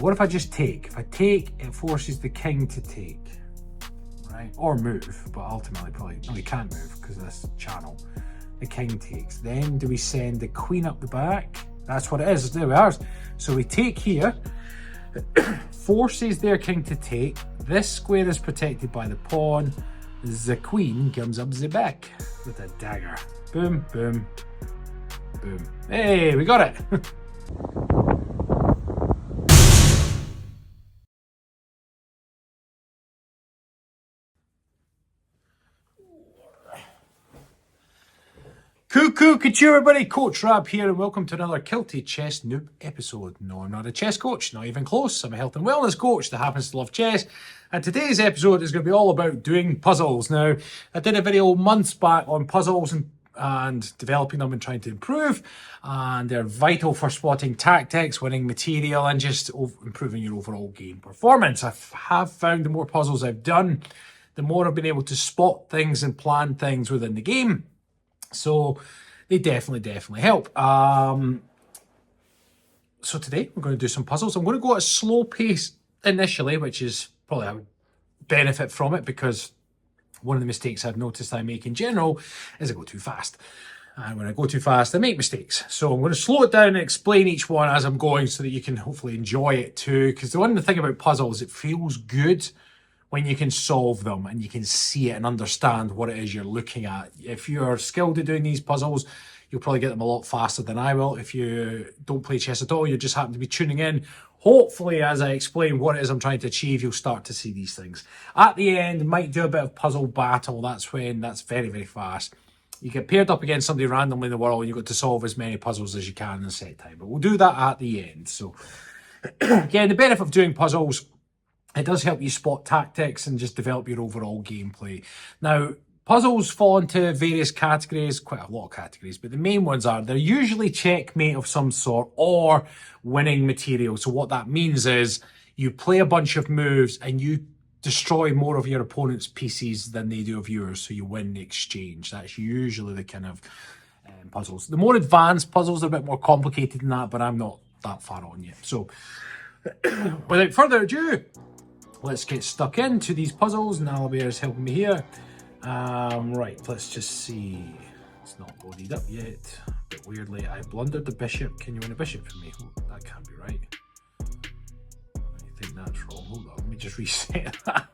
what if I just take? If I take, it forces the king to take, right? Or move, but ultimately probably, no, he can't move because of this channel. The king takes. Then do we send the queen up the back? That's what it is. There we are. So we take here, forces their king to take. This square is protected by the pawn. The queen comes up the back with a dagger. Boom, boom, boom. Hey, we got it. Cuckoo, everybody, Coach Rab here, and welcome to another Kilted Chess Noob episode. No, I'm not a chess coach, not even close. I'm a health and wellness coach that happens to love chess. And today's episode is going to be all about doing puzzles. Now, I did a video months back on puzzles and developing them and trying to improve. And they're vital for spotting tactics, winning material, and just improving your overall game performance. I have found the more puzzles I've done, the more I've been able to spot things and plan things within the game. So they definitely help. So today we're going to do some puzzles. I'm going to go at a slow pace initially, which is probably I would benefit from it because one of the mistakes I've noticed I make in general is I go too fast. And when I go too fast, I make mistakes. So I'm going to slow it down and explain each one as I'm going so that you can hopefully enjoy it too. Because the one thing about puzzles, it feels good when you can solve them and you can see it and understand what it is you're looking at. If you're skilled at doing these puzzles, you'll probably get them a lot faster than I will. If you don't play chess at all, you just happen to be tuning in, hopefully as I explain what it is I'm trying to achieve, you'll start to see these things. At the end, might do a bit of puzzle battle. That's very fast. You get paired up against somebody randomly in the world and you've got to solve as many puzzles as you can in a set time. But we'll do that at the end. So again, the benefit of doing puzzles, it does help you spot tactics and just develop your overall gameplay. Now, puzzles fall into various categories, quite a lot of categories, but the main ones are, they're usually checkmate of some sort or winning material. So what that means is you play a bunch of moves and you destroy more of your opponent's pieces than they do of yours, so you win the exchange. That's usually the kind of puzzles. The more advanced puzzles are a bit more complicated than that, but I'm not that far on yet. So without further ado, let's get stuck into these puzzles. And Alibear's helping me here. Right, let's just see. It's not loaded up yet. But weirdly, I blundered the bishop. Can you win a bishop for me? Oh, that can't be right. I think that's wrong. Hold on, let me just reset that.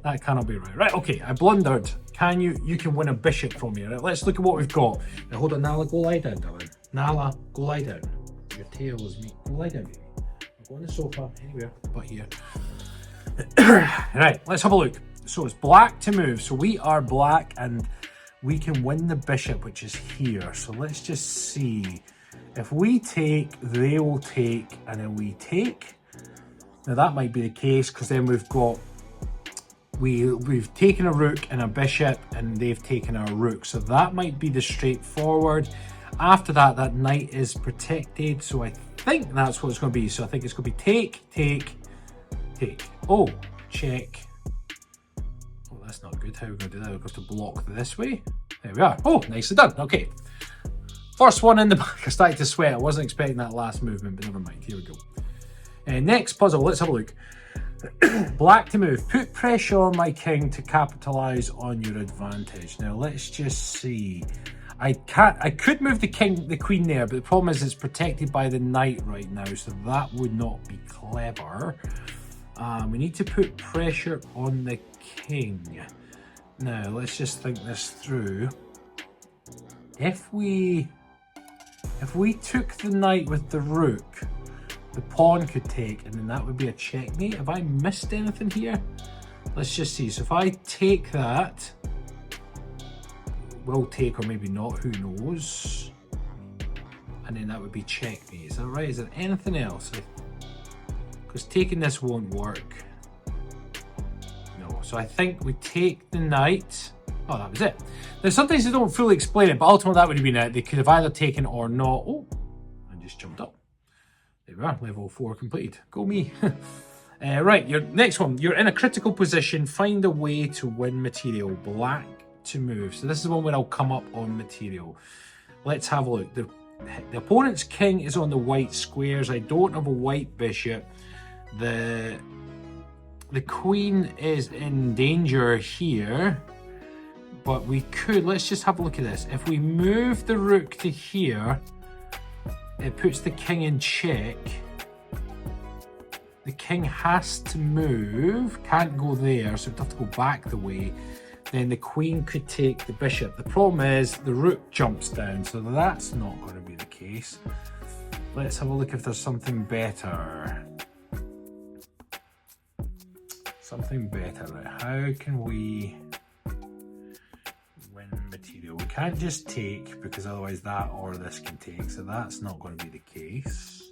That cannot be right. Right, okay, I blundered. You can win a bishop from me. Right, let's look at what we've got. Now hold on, Nala, go lie down, darling. Nala, go lie down. Your tail is me. Go lie down, baby. Go on the sofa, anywhere but here. Right, let's have a look. So it's black to move. So we are black and we can win the bishop, which is here. So let's just see. If we take, they will take, and then we take. Now that might be the case because then we've got, we've taken a rook and a bishop and they've taken our rook. So that might be the straightforward. After that, that knight is protected. So I think that's what it's going to be. So I think it's going to be take, take, take. Oh, check. Oh, that's not good. How are we going to do that? We've got to block this way. There we are. Oh, nicely done. Okay. First one in the back. I started to sweat. I wasn't expecting that last movement, but never mind. Here we go. Next puzzle. Let's have a look. Black to move. Put pressure on my king to capitalise on your advantage. Now, let's just see. I could move the queen there, but the problem is it's protected by the knight right now, so that would not be clever. We need to put pressure on the king. Now, let's just think this through. If we took the knight with the rook, the pawn could take, and then that would be a checkmate. Have I missed anything here? Let's just see. So if I take that, will take or maybe not, who knows? And then that would be checkmate. Is that right? Is there anything else? Because taking this won't work. No. So I think we take the knight. Oh, that was it. Now sometimes they don't fully explain it, but ultimately that would have been it. They could have either taken or not. Oh, I just jumped up. There we are, level 4 completed. Go me. Right, your next one. You're in a critical position. Find a way to win material. Black to move. So this is one where I'll come up on material. Let's have a look. The opponent's king is on the white squares. I don't have a white bishop. The queen is in danger here, but we could, let's just have a look at this. If we move the rook to here, it puts the king in check. The king has to move, can't go there, so it'd have to go back the way. Then the queen could take the bishop. The problem is the rook jumps down, so that's not going to be the case. Let's have a look if there's something better. Something better, right? How can we win material? We can't just take, because otherwise that or this can take, so that's not going to be the case.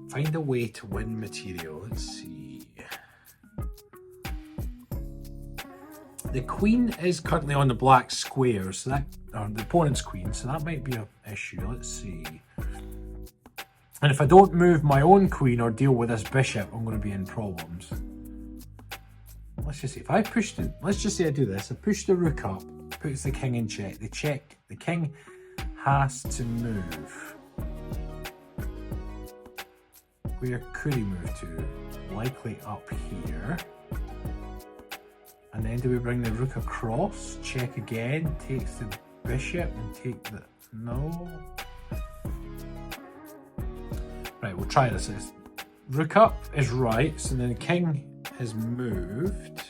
Find a way to win material. Let's see. The queen is currently on the black square, so that, or the opponent's queen, so that might be an issue. Let's see. And if I don't move my own queen or deal with this bishop, I'm going to be in problems. Let's just see. If I push the, let's just say I do this. I push the rook up, puts the king in check. The king has to move. Where could he move to? Likely up here. And then do we bring the rook across? Check again, takes the bishop and take the, no. Right, we'll try this. Rook up is right, so then the king has moved.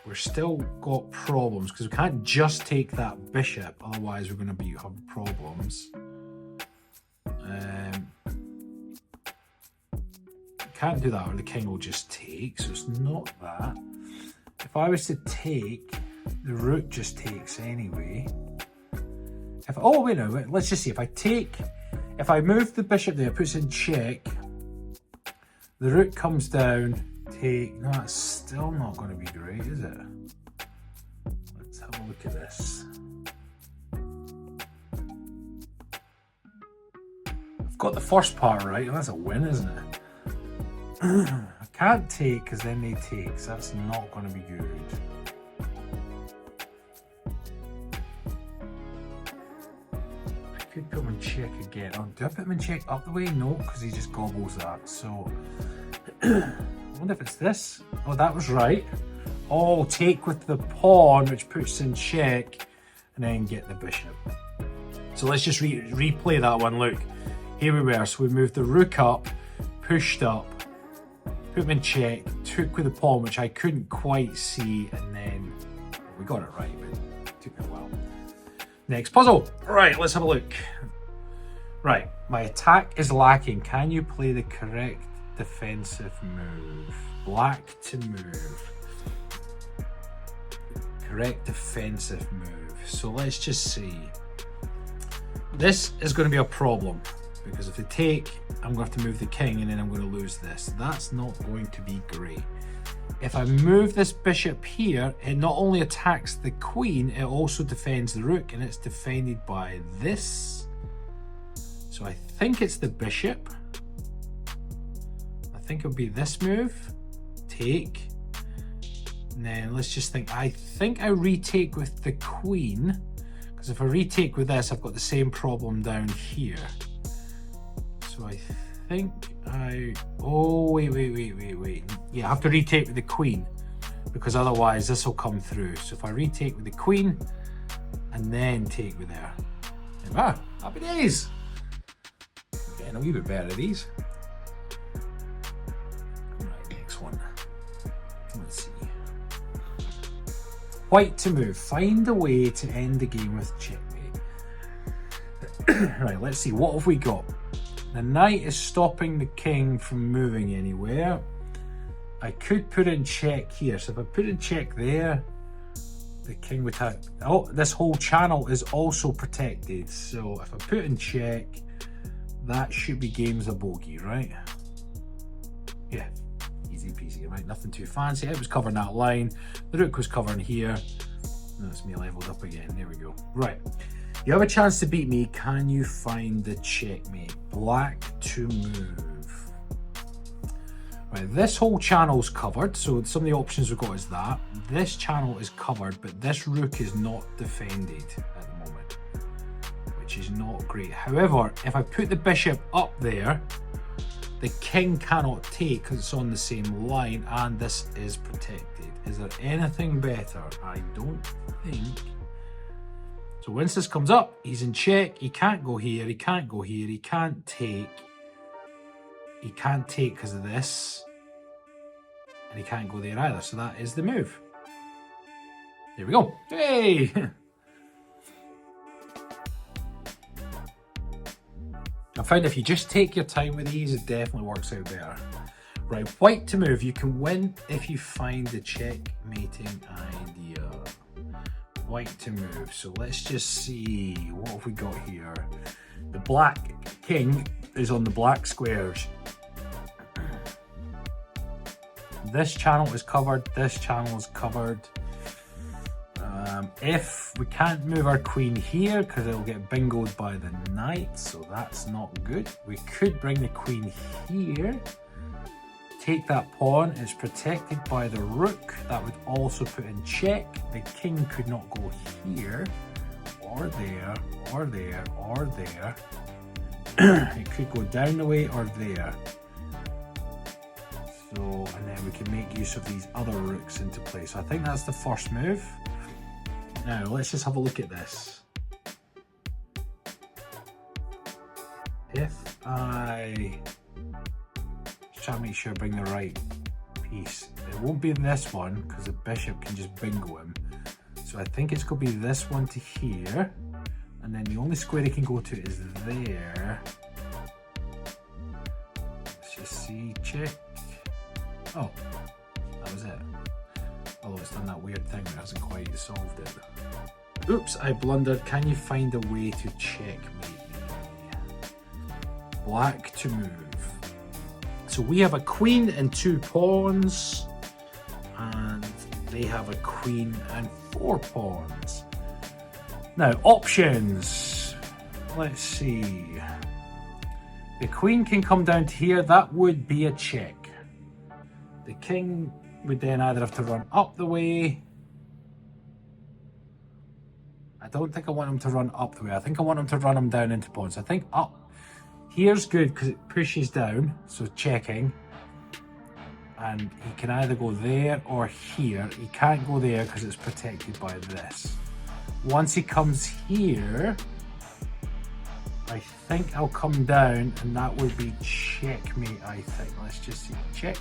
We're still got problems because we can't just take that bishop, otherwise we're going to have problems. Can't do that or the king will just take, so it's not that. If I was to take, the rook just takes anyway. If, oh wait no, wait, let's just see. If I take, if I move the bishop there, puts in check, the rook comes down, take, no, that's still not going to be great, is it? Let's have a look at this. I've got the first part right, and that's a win, isn't it? I can't take because then they take, so that's not going to be good. I could put him in check again. Oh, do I put him in check up the way? No, because he just gobbles that. So, I wonder if it's this. Oh, that was right. Oh, take with the pawn, which puts in check, and then get the bishop. So let's just replay that one. Look, here we were. So we moved the rook up, pushed up, put him in check, took with the pawn, which I couldn't quite see, and then we got it right, but it took me a while. Next puzzle. Right, let's have a look. Right, my attack is lacking. Can you play the correct defensive move? Black to move. Correct defensive move. So let's just see. This is going to be a problem, because if they take, I'm going to have to move the king and then I'm going to lose this. That's not going to be great. If I move this bishop here, it not only attacks the queen, it also defends the rook, and it's defended by this. So I think it's the bishop. I think it'll be this move. Take. And then let's just think. I think I retake with the queen, because if I retake with this, I've got the same problem down here. So I think oh wait. Yeah, I have to retake with the queen, because otherwise this will come through. So if I retake with the queen and then take with her. Ah, happy days. Getting a wee bit better at these. Right, next one. Let's see. White to move. Find a way to end the game with checkmate. Right, let's see. What have we got? The knight is stopping the king from moving anywhere. I could put in check here. So if I put in check there, the king would have... Oh, this whole channel is also protected. So if I put in check, that should be game's a bogey, right? Yeah, easy peasy, right? Nothing too fancy. It was covering that line. The rook was covering here. That's me leveled up again. There we go. Right. You have a chance to beat me. Can you find the checkmate? Black to move. Right, this whole channel's covered, so some of the options we've got is that. This channel is covered, but this rook is not defended at the moment, which is not great. However, if I put the bishop up there, The king cannot take because it's on the same line, and this is protected. Is there anything better? I don't think. So once this comes up, he's in check. He can't go here. He can't go here. He can't take. He can't take because of this. And he can't go there either. So that is the move. There we go. Hey! I find if you just take your time with these, it definitely works out better. Right, white to move. You can win if you find the checkmating idea. White to move. So let's just see. What have we got here? The black king is on the black squares. This channel is covered. This channel is covered. If we can't move our queen here because it'll get bingoed by the knight, so that's not good. We could bring the queen here, take that pawn. It's protected by the rook. That would also put in check. The king could not go here or there or there or there. It could go down the way or there. So, and then we can make use of these other rooks into play. So I think that's the first move. Now, let's just have a look at this. If I try to make sure I bring the right piece, it won't be this one because the bishop can just bingo him. So I think it's going to be this one to here, and then the only square he can go to is there. Let's just see, check. Oh, that was it. Although it's done that weird thing that hasn't quite solved it. Oops, I blundered. Can you find a way to checkmate me? Black to move. So we have a queen and 2 pawns, and they have a queen and 4 pawns. Now, options. Let's see. The queen can come down to here. That would be a check. The king would then either have to run up the way. I don't think I want him to run up the way. I think I want him to run him down into pawns. I think up here's good because it pushes down, so checking. And he can either go there or here. He can't go there because it's protected by this. Once he comes here, I think I'll come down and that would be checkmate, I think. Let's just see, check.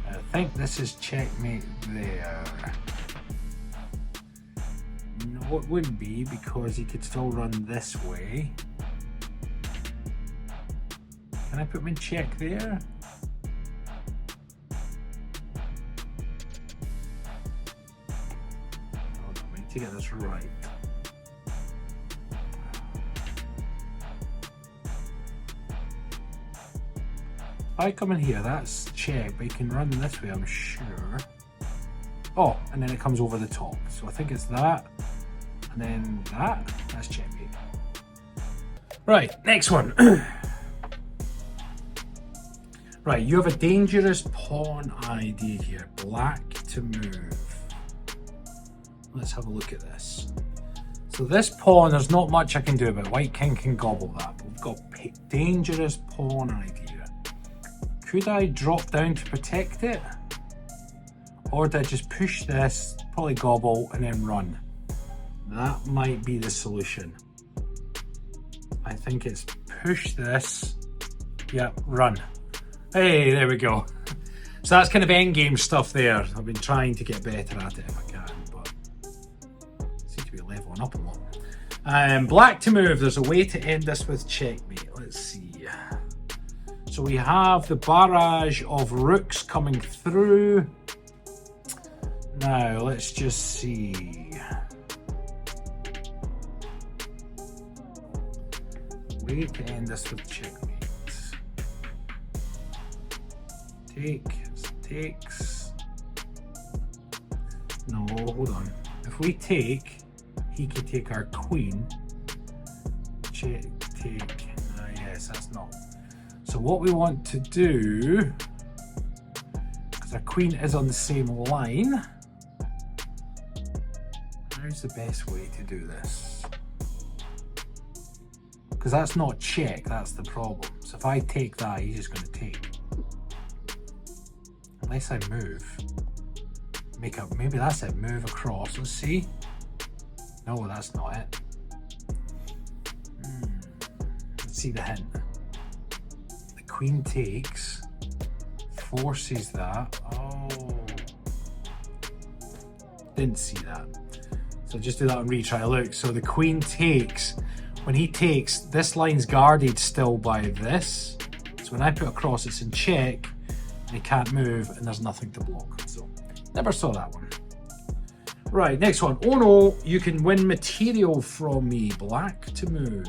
I think this is checkmate there. No, it wouldn't be because he could still run this way. Can I put him in check there? Hold on, we need to get this right. If I come in here, that's check, but he can run this way, I'm sure. Oh, and then it comes over the top. So I think it's that, and then that. That's checkmate. Right, next one. Right, you have a dangerous pawn idea here. Black to move. Let's have a look at this. So this pawn, there's not much I can do about it. White king can gobble that, but we've got dangerous pawn idea. Could I drop down to protect it? Or do I just push this, probably gobble, and then run? That might be the solution. I think it's push this, yeah, run. Hey, there we go. So that's kind of endgame stuff there. I've been trying to get better at it if I can, but I seem to be leveling up a lot. Black to move, there's a way to end this with checkmate. Let's see. So we have the barrage of rooks coming through. Now, let's just see. Way to end this with checkmate. Takes. No, hold on. If we take, he could take our queen. Check, take. Yes, that's not. So what we want to do, because our queen is on the same line, how's the best way to do this? because that's not check, that's the problem. So if I take that, he's just going to take. Unless I move. Make up, maybe that's it, move across, let's see. No, that's not it. Let's see the hint. The queen takes, forces that. Oh, didn't see that. So just do that and retry. Look, so the queen takes. When he takes, this line's guarded still by this. So when I put across, it's in check, and he can't move, and there's nothing to block. So never saw that one. Right, next one. Oh no, you can win material from me. Black to move.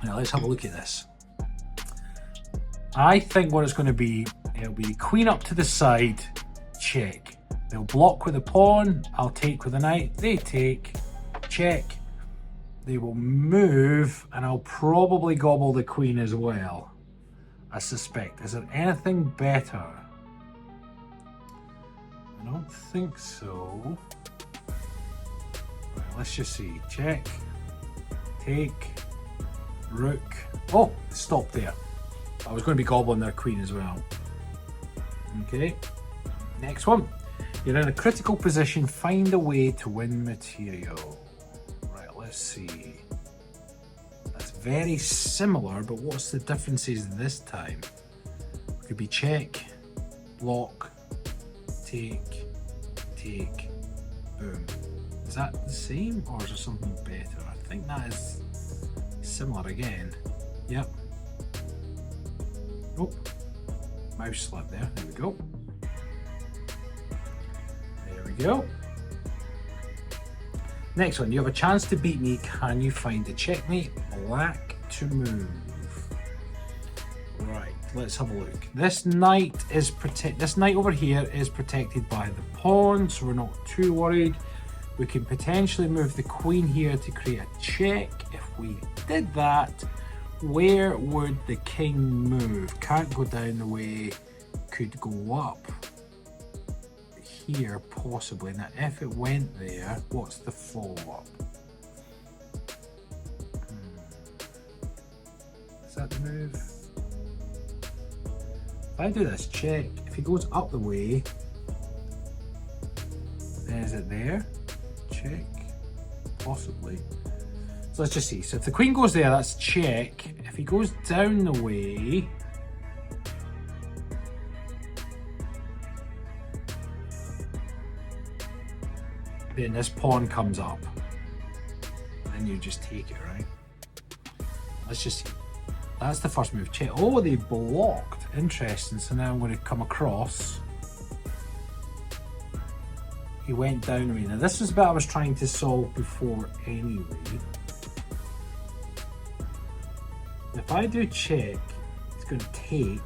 Now let's have a look at this. I think what it's going to be, it'll be queen up to the side, check. They'll block with a pawn, I'll take with a knight, they take, check. They will move, and I'll probably gobble the queen as well, I suspect. Is there anything better? I don't think so. Right, let's just see. Check, take, rook. Oh, stop there. I was going to be gobbling their queen as well. Okay, next one. You're in a critical position, find a way to win material. Right, let's see. That's very similar, but what's the differences this time? It could be check, block, take, take, boom. Is that the same, or is there something better? I think that is similar again. Yep. Oh, mouse slip there. There we go. There we go. Next one. You have a chance to beat me. Can you find a checkmate? Black to move. Right. Let's have a look. This knight is This knight over here is protected by the pawn, so we're not too worried. We can potentially move the queen here to create a check. If we did that, where would the king move? Can't go down the way, could go up here possibly. Now if it went there, what's the follow-up? Is that the move? If I do this check, if he goes up the way, is it there? Check, possibly. So let's just see. So if the queen goes there, that's check. If he goes down the way, then this pawn comes up. And you just take it, right? Let's just see. That's the first move. Check. Oh, they blocked. Interesting. So now I'm going to come across. He went down the way. Now this is what I was trying to solve before anyway. If I do check, it's going to take,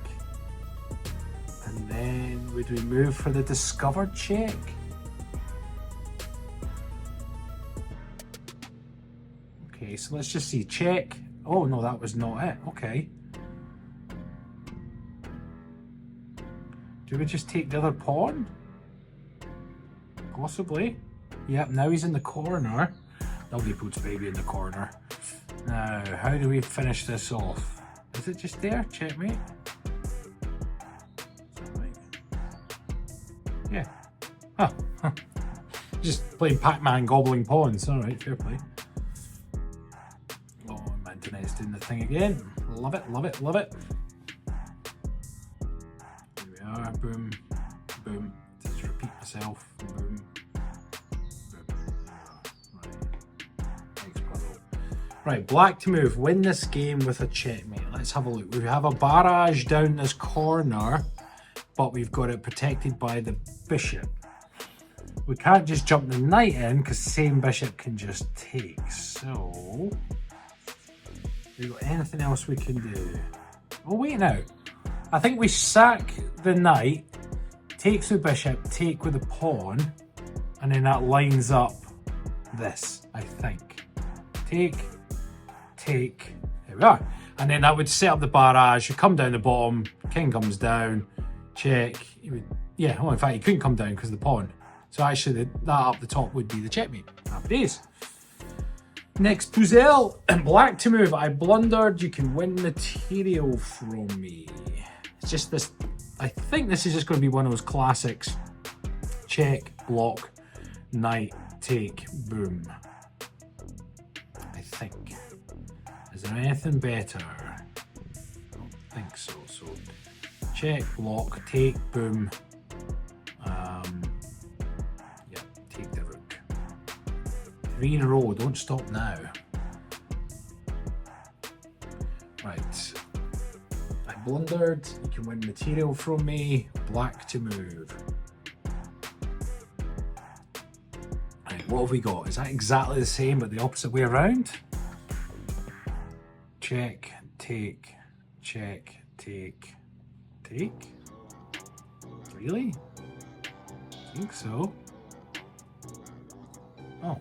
and then would we move for the discovered check? Okay, so let's just see, check. Oh no, that was not it. Okay. Do we just take the other pawn? Possibly. Yep, now he's in the corner. Nobody puts baby in the corner. Now, how do we finish this off? Is it just there? Checkmate? Yeah. Oh, huh. Just playing Pac-Man gobbling pawns. Alright, fair play. Oh, my internet's doing the thing again. Love it, love it, love it. Here we are. Boom, boom. Just repeat myself. Boom. Right, black to move. Win this game with a checkmate. Let's have a look. We have a barrage down this corner, but we've got it protected by the bishop. We can't just jump the knight in because the same bishop can just take. So, have we got anything else we can do? Oh, wait now. I think we sack the knight, take the bishop, take with the pawn, and then that lines up this, I think. Take, take, there we are. And then that would set up the barrage, you come down the bottom, king comes down, check. Yeah, well in fact he couldn't come down because of the pawn. So actually that up the top would be the checkmate. Happy days. Next, Puzel. Black to move. I blundered. You can win material from me. It's just this. I think this is just going to be one of those classics. Check, block, knight, take, boom. I think. Is there anything better? I don't think so. So, check, block, take, boom. Yeah, take the rook. 3 in a row, don't stop now. Right. I blundered, you can win material from me. Black to move. Right, what have we got? Is that exactly the same but the opposite way around? Check, take, check, take, take? Really? I think so. Oh.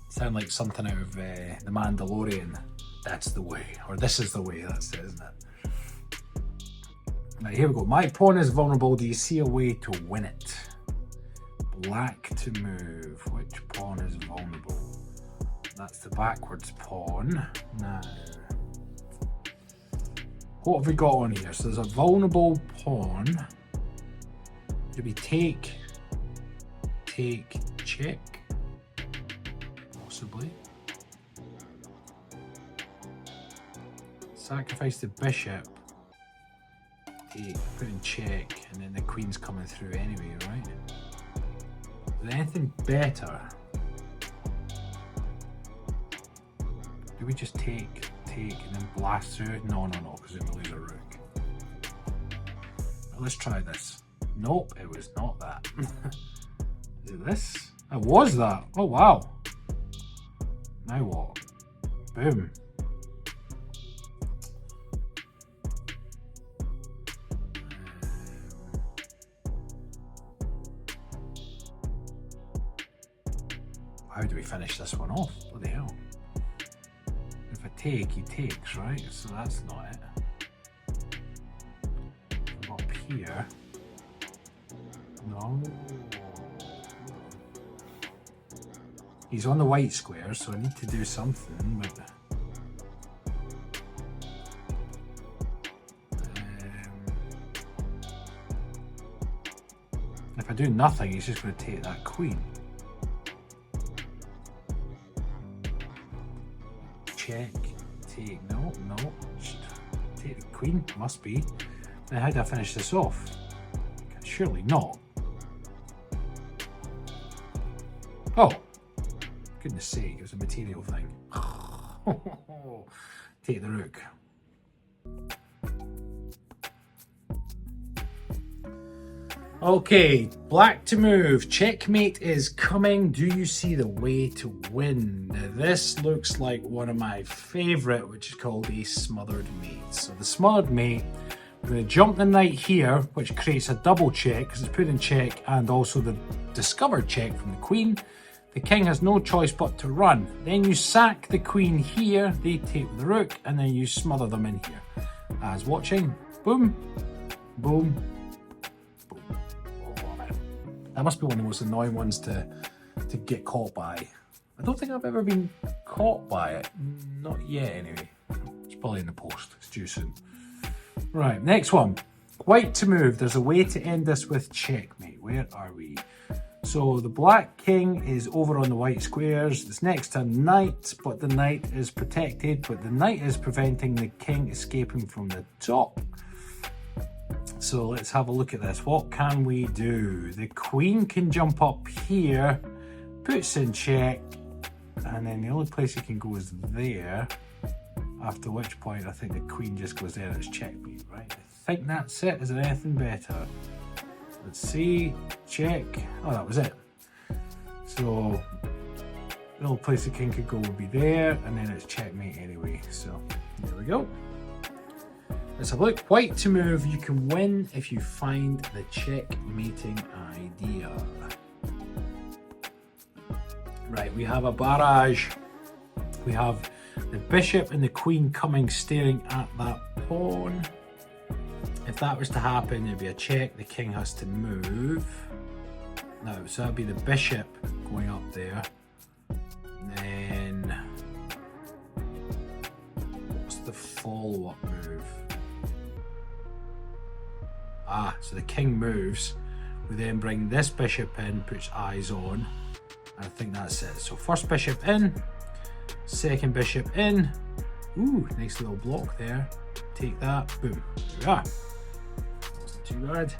Sound like something out of The Mandalorian. That's the way. Or this is the way, that's it, isn't it? Right, here we go. My pawn is vulnerable. Do you see a way to win it? Black to move. Which pawn is vulnerable? That's the backwards pawn. Now, what have we got on here? So there's a vulnerable pawn. Do we take, check? Possibly. Sacrifice the bishop. Take, put in check, and then the queen's coming through anyway, right? Is there anything better? Do we just take, and then blast through? No, because then we lose a rook. Well, let's try this. Nope, it was not that. Is it this? It was that. Oh, wow. Now what? Boom. How do we finish this one off? Bloody hell. If I take, he takes, right? So that's not it. Up here. No. He's on the white square, so I need to do something, but if I do nothing, he's just going to take that queen. Check, take, no, take the queen, must be. Then how do I finish this off? Surely not. Oh, goodness sake, it was a material thing. Take the rook. Okay, black to move. Checkmate is coming. Do you see the way to win? Now this looks like one of my favourite, which is called a smothered mate. So the smothered mate, we're going to jump the knight here, which creates a double check because it's put in check, and also the discovered check from the queen. The king has no choice but to run. Then you sack the queen here, they take the rook, and then you smother them in here. As watching, boom, boom, boom. Oh, man. That must be one of the most annoying ones to get caught by. I don't think I've ever been caught by it. Not yet, anyway. It's probably in the post. It's due soon. Right, next one. White to move. There's a way to end this with checkmate. Where are we? So the black king is over on the white squares. It's next to knight, but the knight is protected, but the knight is preventing the king escaping from the top. So let's have a look at this. What can we do? The queen can jump up here, puts in check, and then the only place it can go is there. After which point I think the queen just goes there as checkmate, right? I think that's it. Is there anything better? Let's see, check. Oh, that was it. So the only place the king could go would be there, and then it's checkmate anyway. So there we go. Let's have a look. White to move. You can win if you find the checkmating idea. Right, we have a barrage. We have the bishop and the queen coming, staring at that pawn. If that was to happen, it'd be a check. The king has to move. No, so that'd be the bishop going up there. And then the follow-up move? Ah, so the king moves. We then bring this bishop in, puts eyes on. I think that's it. So first bishop in, second bishop in. Ooh, nice little block there. Take that, boom. There we are. Wasn't too bad.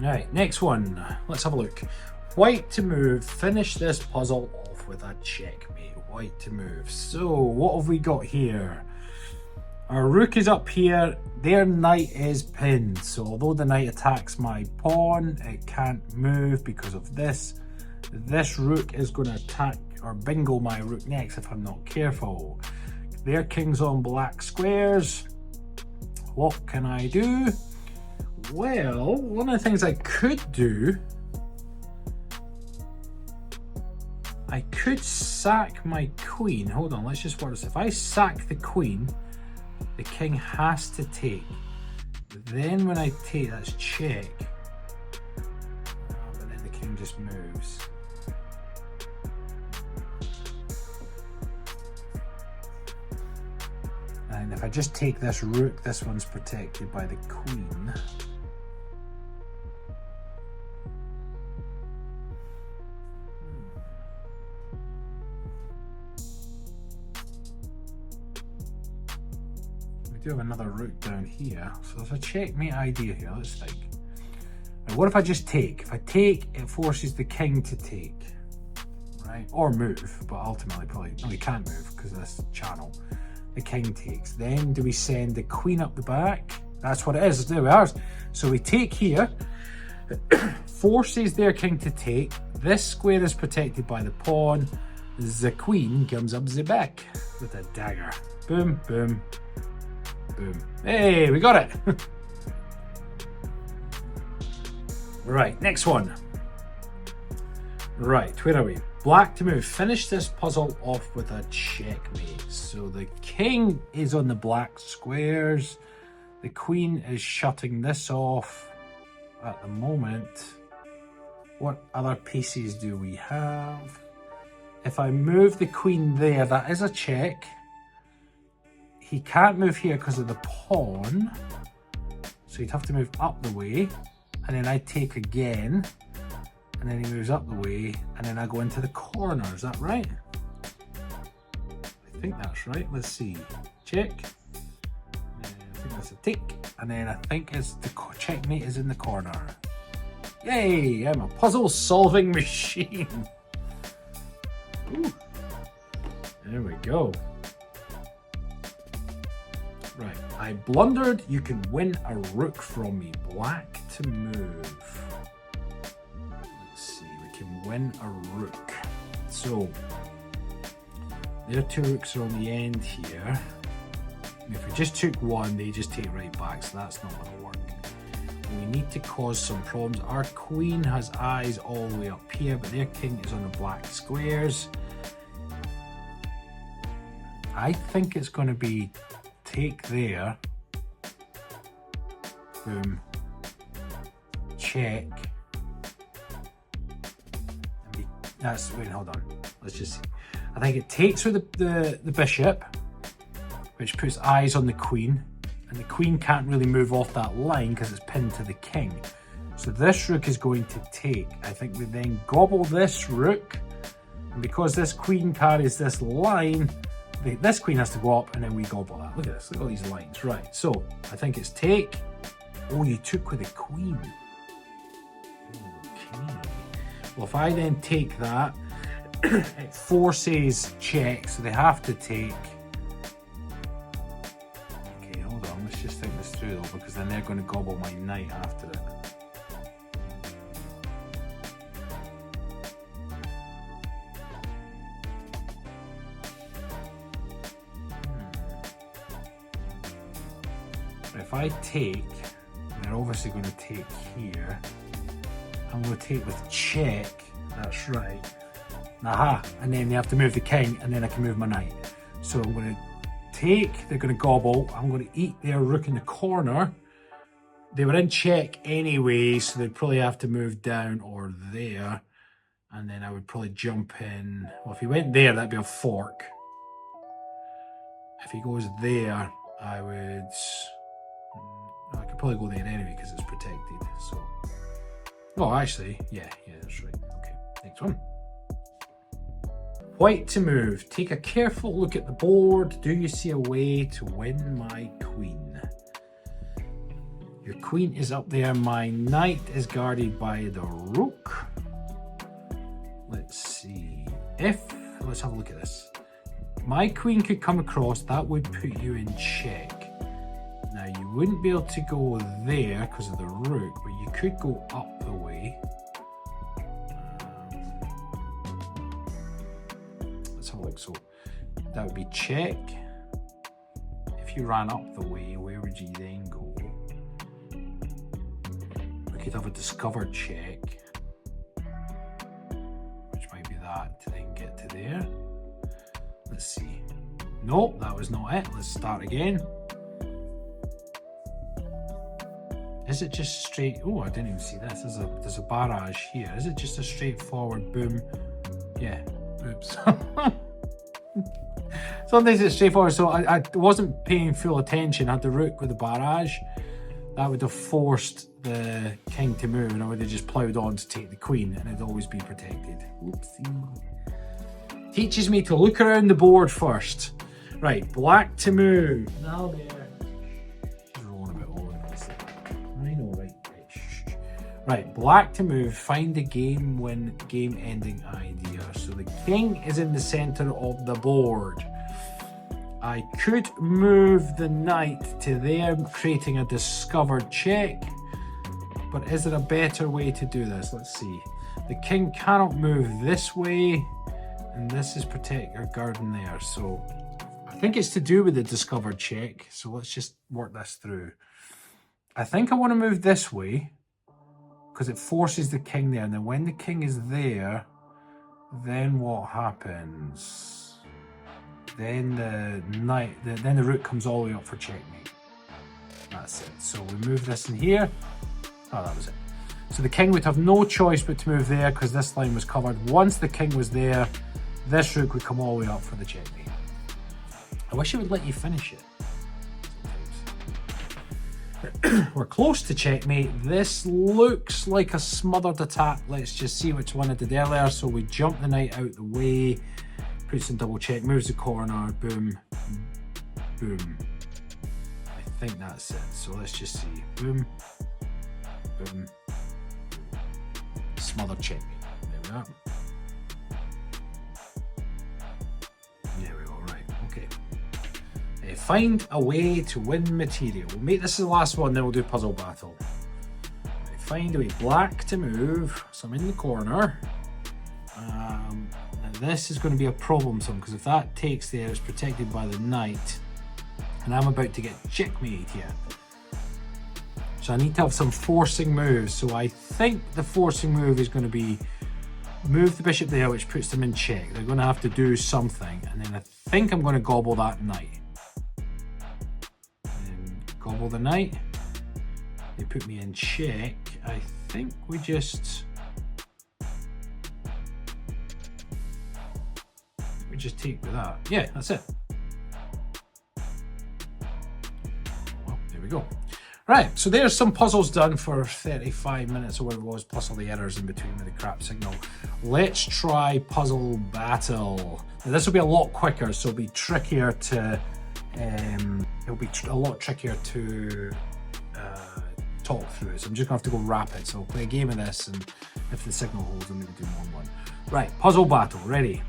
Right, next one. Let's have a look. White to move. Finish this puzzle off with a checkmate. White to move. So what have we got here? Our rook is up here, their knight is pinned. So although the knight attacks my pawn, it can't move because of this. This rook is going to attack or bingo my rook next if I'm not careful. Their king's on black squares. What can I do? Well, one of the things I could do, I could sack my queen. Hold on, let's just work this. If I sack the queen, the king has to take. Then when I take, that's check. But then the king just moves. And if I just take this rook, this one's protected by the queen. We do have another rook down here. So there's a checkmate idea here, let's think. Now, what if I just take? If I take, it forces the king to take, right? Or move, but ultimately probably, no, he can't move because of this channel. The king takes. Then do we send the queen up the back? That's what it is. There we are. So we take here, forces their king to take. This square is protected by the pawn. The queen comes up the back with a dagger. Boom, boom, boom. Hey, we got it. Right, next one. Right, where are we? Black to move. Finish this puzzle off with a checkmate. So the king is on the black squares. The queen is shutting this off at the moment. What other pieces do we have? If I move the queen there, that is a check. He can't move here because of the pawn. So he'd have to move up the way. And then I take again. And then he moves up the way, and then I go into the corner. Is that right? I think that's right. Let's see. Check. I think that's a tick. And then I think it's the checkmate is in the corner. Yay! I'm a puzzle solving machine. Ooh. There we go. Right. I blundered. You can win a rook from me. Black to move. Can win a rook. So their two rooks are on the end here. And if we just took one, they just take right back, so that's not going to work. We need to cause some problems. Our queen has eyes all the way up here, but their king is on the black squares. I think it's going to be take there, boom, check. That's, wait, hold on. Let's just see. I think it takes with the bishop, which puts eyes on the queen, and the queen can't really move off that line because it's pinned to the king. So this rook is going to take. I think we then gobble this rook, and because this queen carries this line, this queen has to go up, and then we gobble that. Look at this. Look at all these lines. Right. So I think it's take. Oh, you took with the queen. Okay. Well, if I then take that, it forces check, so they have to take. Okay, hold on, let's just think this through though, because then they're going to gobble my knight after it. If I take, they're obviously going to take here. I'm going to take with check, that's right. Aha, and then they have to move the king, and then I can move my knight. So I'm going to take, they're going to gobble, I'm going to eat their rook in the corner. They were in check anyway, so they'd probably have to move down or there. And then I would probably jump in. Well, if he went there, that'd be a fork. if he goes there, I could probably go there anyway because it's protected. So, oh, actually, yeah, that's right. Okay, next one. White to move. Take a careful look at the board. Do you see a way to win my queen? Your queen is up there. My knight is guarded by the rook. Let's see. Let's have a look at this. My queen could come across. That would put you in check. Now, you wouldn't be able to go there because of the rook, but you could go up the way. Let's have a look. So that would be check. If you ran up the way, where would you then go? We could have a discovered check, which might be that to then get to there. Let's see. Nope, that was not it. Let's start again. Is it just straight? Oh, I didn't even see this. There's a barrage here. Is it just a straightforward boom? Yeah. Oops. Sometimes it's straightforward. So I wasn't paying full attention. I had the rook with the barrage. That would have forced the king to move, and I would have just ploughed on to take the queen, and it'd always be protected. Oopsie. Teaches me to look around the board first. Right, black to move. Now there. Right, black to move, find a game-ending idea. So the king is in the center of the board. I could move the knight to there, creating a discovered check. But is there a better way to do this? Let's see. The king cannot move this way, and this is protect or garden there. So I think it's to do with the discovered check. So let's just work this through. I think I want to move this way, because it forces the king there, and then when the king is there, then what happens? Then the knight, then the rook comes all the way up for checkmate. That's it. So we move this in here. Oh, that was it. So the king would have no choice but to move there because this line was covered. Once the king was there, this rook would come all the way up for the checkmate. I wish it would let you finish it. We're close to checkmate. This looks like a smothered attack. Let's just see which one I did earlier. So we jump the knight out the way, puts in double check, moves the corner, boom, boom. I think that's it. So let's just see. Boom, boom, smothered checkmate. There we are. There we go, right, okay. Find a way to win material. We'll make this the last one, then we'll do puzzle battle. Find a way. Black to move. So I'm in the corner. And this is going to be a problem sum because if that takes there, it's protected by the knight. And I'm about to get checkmate here. So I need to have some forcing moves. So I think the forcing move is going to be move the bishop there, which puts them in check. They're going to have to do something. And then I think I'm going to gobble that knight. Gobble the knight. They put me in check. I think we just take with that. Yeah, that's it. Well, there we go. Right, so there's some puzzles done for 35 minutes or whatever it was, plus all the errors in between with the crap signal. Let's try puzzle battle. Now this will be a lot quicker, so it'll be trickier to it'll be a lot trickier to talk through it. So I'm just gonna have to go rapid. So I'll play a game of this, and if the signal holds, I'll maybe do one. Right, puzzle battle, ready.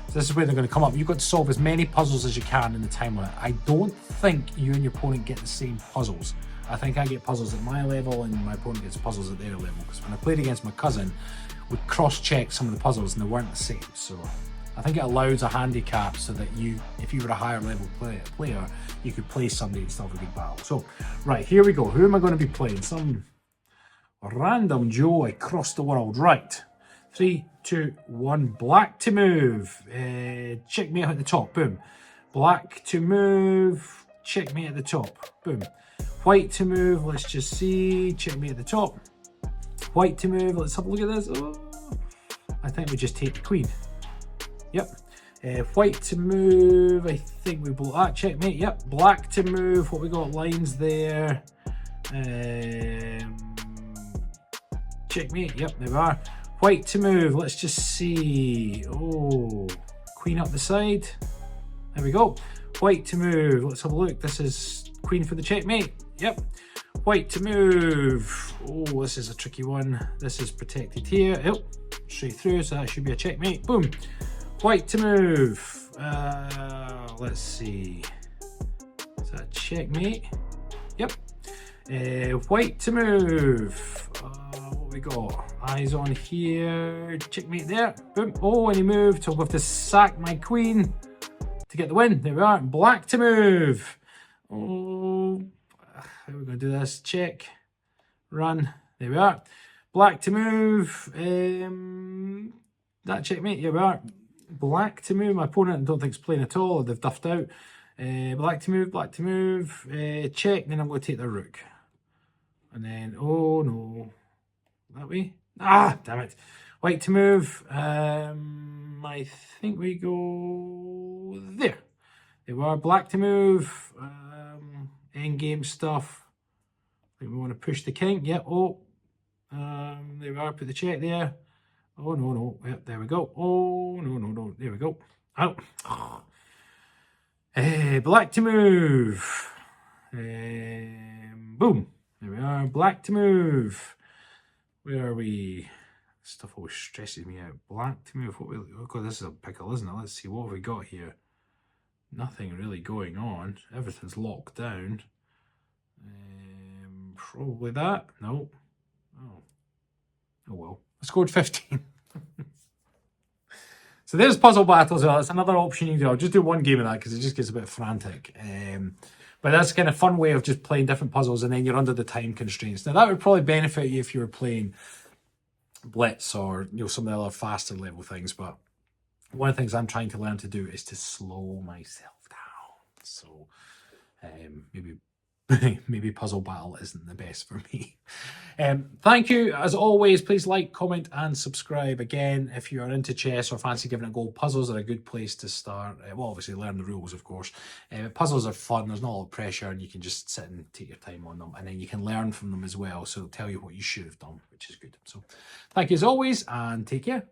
So this is where they're gonna come up. You've got to solve as many puzzles as you can in the time limit. I don't think you and your opponent get the same puzzles. I think I get puzzles at my level and my opponent gets puzzles at their level. Because when I played against my cousin, we cross-checked some of the puzzles and they weren't the same. So I think it allows a handicap so that you, if you were a higher level player, you could play somebody and still have a good battle. So, right, here we go. Who am I going to be playing? Some random Joe across the world. Right, 3, 2, 1. Black to move. Checkmate at the top. Boom. Black to move. Checkmate at the top. Boom. White to move. Let's just see. Checkmate at the top. White to move. Let's have a look at this. Oh, I think we just take the queen. Yep. White to move. I think we blow that. Checkmate. Yep. Black to move. What we got? Lines there. Checkmate. Yep, there we are. White to move. Let's just see. Oh, queen up the side. There we go. White to move. Let's have a look. This is queen for the checkmate. Yep. White to move. Oh, this is a tricky one. This is protected here. Yep. Straight through, so that should be a checkmate. Boom. White to move. Let's see. Is that checkmate? Yep. White to move. What we got? Eyes on here. Checkmate there. Boom. Oh, and he moved. So I'll have to sack my queen to get the win. There we are. Black to move. Oh, how are we going to do this? Check. Run. There we are. Black to move. That checkmate. Here we are. Black to move. My opponent I don't think is playing at all. They've duffed out. Black to move. Black to move. Check. Then I'm going to take the rook. And then, oh no. That way? Ah, damn it. White to move. I think we go there. There we are. Black to move. Endgame stuff. I think we want to push the king. Yep. Oh. There we are. Put the check there. Oh no, no. Yep, there we go. Oh no, no, no. There we go. Out. Oh. Black to move. Boom. There we are. Black to move. Where are we? Stuff always stresses me out. Black to move. What we, oh god, this is a pickle, isn't it? Let's see, what have we got here? Nothing really going on. Everything's locked down. Probably that. No. Oh. Oh well. I scored 15. So there's puzzle battles. That's another option you can do. I'll just do one game of that because it just gets a bit frantic. But that's a kind of fun way of just playing different puzzles, and then you're under the time constraints. Now that would probably benefit you if you were playing Blitz or some of the other faster level things. But one of the things I'm trying to learn to do is to slow myself down. So maybe puzzle battle isn't the best for me. Thank you as always. Please like, comment and subscribe. Again, if you are into chess or fancy giving it a go, puzzles are a good place to start. Well, obviously learn the rules, of course. But puzzles are fun. There's not a lot of pressure, and you can just sit and take your time on them, and then you can learn from them as well. So it'll tell you what you should have done, which is good. So thank you as always, and take care.